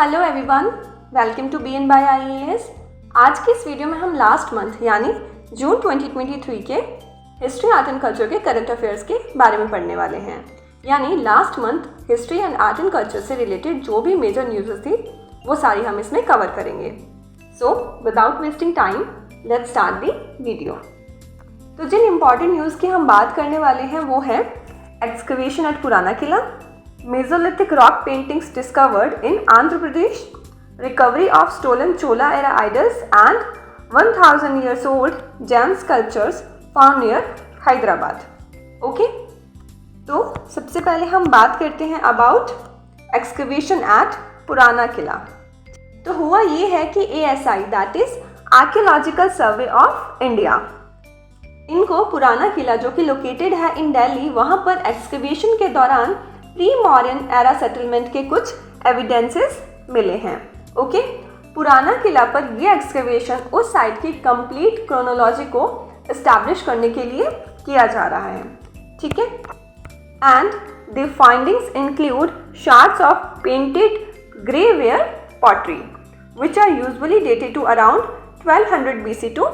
Hello everyone, welcome to B N by IAS। आज की इस वीडियो में हम लास्ट मंथ यानी जून 2023 के हिस्ट्री, आर्ट एंड कल्चर के करंट अफेयर्स के बारे में पढ़ने वाले हैं। यानी last month history and art and culture से रिलेटेड जो भी मेजर न्यूज़ थी वो सारी हम इसमें कवर करेंगे। So without wasting time let's start the video. तो जिन इम्पॉर्टेंट न्यूज़ की हम बात करने वाले हैं वो है एक्सकवेशन एट पुराना किला, Mesolithic rock paintings discovered in Andhra Pradesh, recovery of stolen Chola era idols and 1000 years old Jain sculptures found near Hyderabad. Okay? तो सबसे पहले हम बात करते हैं अबाउट एक्सकवेशन एट पुराना किला। तो हुआ ये है कि ASI that is archaeological survey of India, इनको पुराना किला जो कि लोकेटेड है इन दिल्ली, वहाँ पर एक्सकवेशन के दौरान प्री मॉडर्न एरा सेटलमेंट के कुछ एविडेंसेस मिले हैं। ओके, पुराना किला पर ये एक्सकवेशन उस साइट की कंप्लीट क्रोनोलॉजी को एस्टैब्लिश करने के लिए किया जा रहा है। ठीक है, and the findings include shards of painted greyware pottery which are usually dated to around 1200 BC to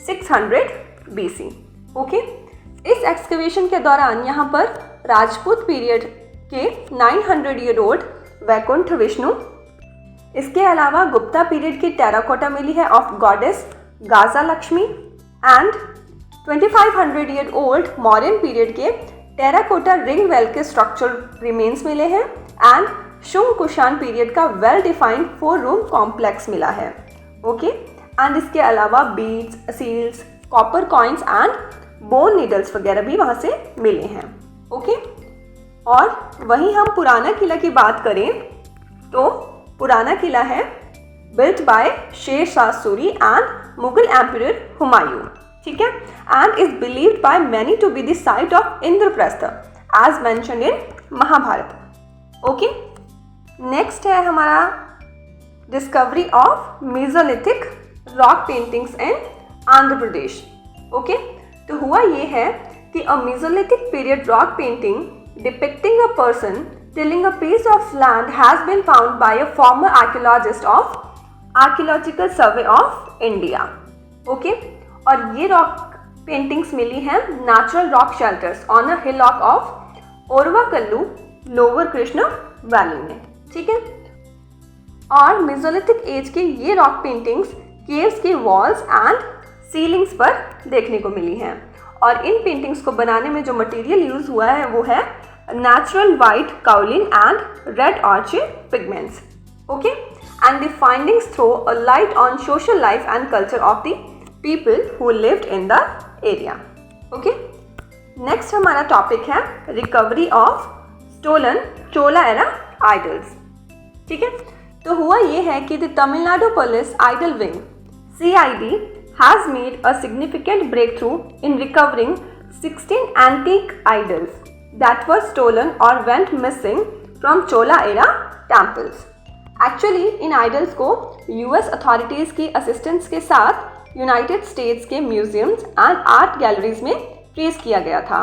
600 BC। Okay, इस एक्सकवेशन के दौरान यहाँ पर राजपूत पीरियड के 900 ईयर ओल्ड वैकुंठ विष्णु, इसके अलावा गुप्ता पीरियड की टेराकोटा मिली है of goddess Gaja Lakshmi and 2500 year old Mauryan period के टेराकोटा रिंग वेल के स्ट्रक्चर रिमेन्स मिले हैं एंड शुंग कुषाण पीरियड का वेल डिफाइंड 4 रूम कॉम्प्लेक्स मिला है। ओके, एंड इसके अलावा beads, seals, copper coins and bone needles वगैरह भी वहाँ से मिले हैं। ओके, और वहीं हम पुराना किला की बात करें तो पुराना किला है built by Sher Shah Suri and Mughal emperor Humayun. ठीक है, and is believed by many to be the site of Indraprastha as mentioned in Mahabharata. Okay, next है हमारा discovery of Mesolithic rock paintings in Andhra Pradesh. Okay, तो हुआ ये है कि a Mesolithic period rock painting depicting a person tilling a piece of land has been found by a former archaeologist of Archaeological Survey of India. Okay, और ये rock paintings मिली हैं natural rock shelters on a hillock of Orvakallu lower Krishna valley में। ठीक है, और Mesolithic age के ये रॉक पेंटिंग्स केव्स के वॉल्स एंड सीलिंग्स पर देखने को मिली हैं, और इन पेंटिंग्स को बनाने में जो मटेरियल यूज हुआ है वो है natural white kaolin and red ऑर्चिड pigments. Okay, and the findings throw a light on social life and culture of the people who lived in the area. Okay, next हमारा टॉपिक है recovery of stolen Chola era idols. ठीक है, तो हुआ ये है कि the Tamil Nadu police idol wing CID has made a significant breakthrough in recovering 16 antique idols that were stolen or went missing from Chola era temples. Actually, in idols को US authorities की assistance के साथ यूनाइटेड स्टेट्स के museums and art galleries में trace किया गया था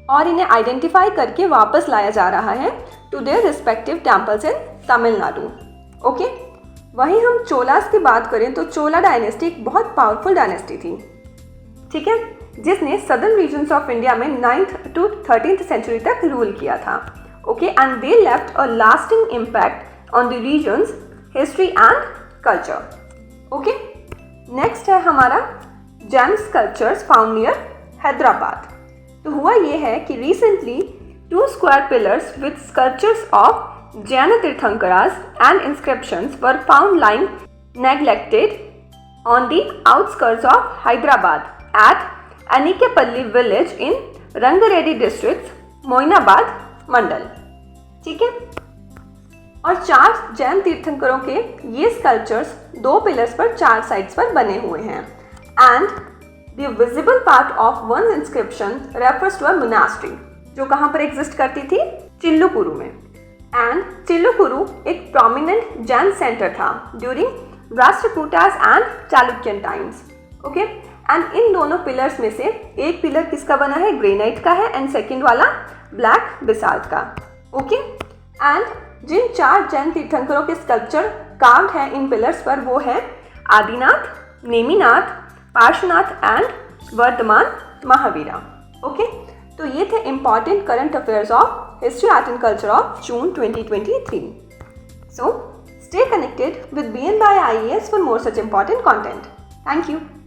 और इन्हें आइडेंटिफाई करके वापस लाया जा रहा है to their respective temples in Tamil Nadu. Okay, वहीं हम चोलास की बात करें तो चोला डायनेस्टी एक बहुत पावरफुल डायनेस्टी थी। ठीक है, जिसने सदर्न रीजन्स ऑफ इंडिया में 9th to 13th सेंचुरी तक रूल किया था। Okay, and they left a lasting impact on the region's history and culture. Okay, next है हमारा Jain sculptures found near Hyderabad. तो हुआ ये है कि recently 2 square pillars with sculptures of Jaina Tirthankaras and inscriptions were found lying neglected on the outskirts of Hyderabad at Anikepalli village in Rangareddy district, Moinabad Mandal। ठीक है, और 4 जैन तीर्थंकरों के ये स्कल्पचर्स 2 पिलर्स पर 4 साइड्स पर बने हुए हैं and the visible part of one inscription refers to a monastery जो कहाँ पर एग्जिस्ट करती थी, चिल्लुकुरु में। एंड चिल्लुकुरु एक प्रोमिनेंट जैन सेंटर था during Rashtrakutas and Chalukyan times. Okay, and in दोनों पिलर्स में से एक पिलर किसका बना है, ग्रेनाइट का है, एंड सेकंड वाला ब्लैक बेसाल्ट का। ओके, एंड जिन 4 जैन तीर्थंकरों के स्कल्पचर कार्व्ड हैं इन पिलर्स पर वो हैं आदिनाथ, नेमिनाथ, पार्श्वनाथ एंड वर्धमान महावीरा। ओके, तो ये थे important current affairs of history, art and culture of June 2023। So, stay connected with BNBI IAS for more such important content. Thank you.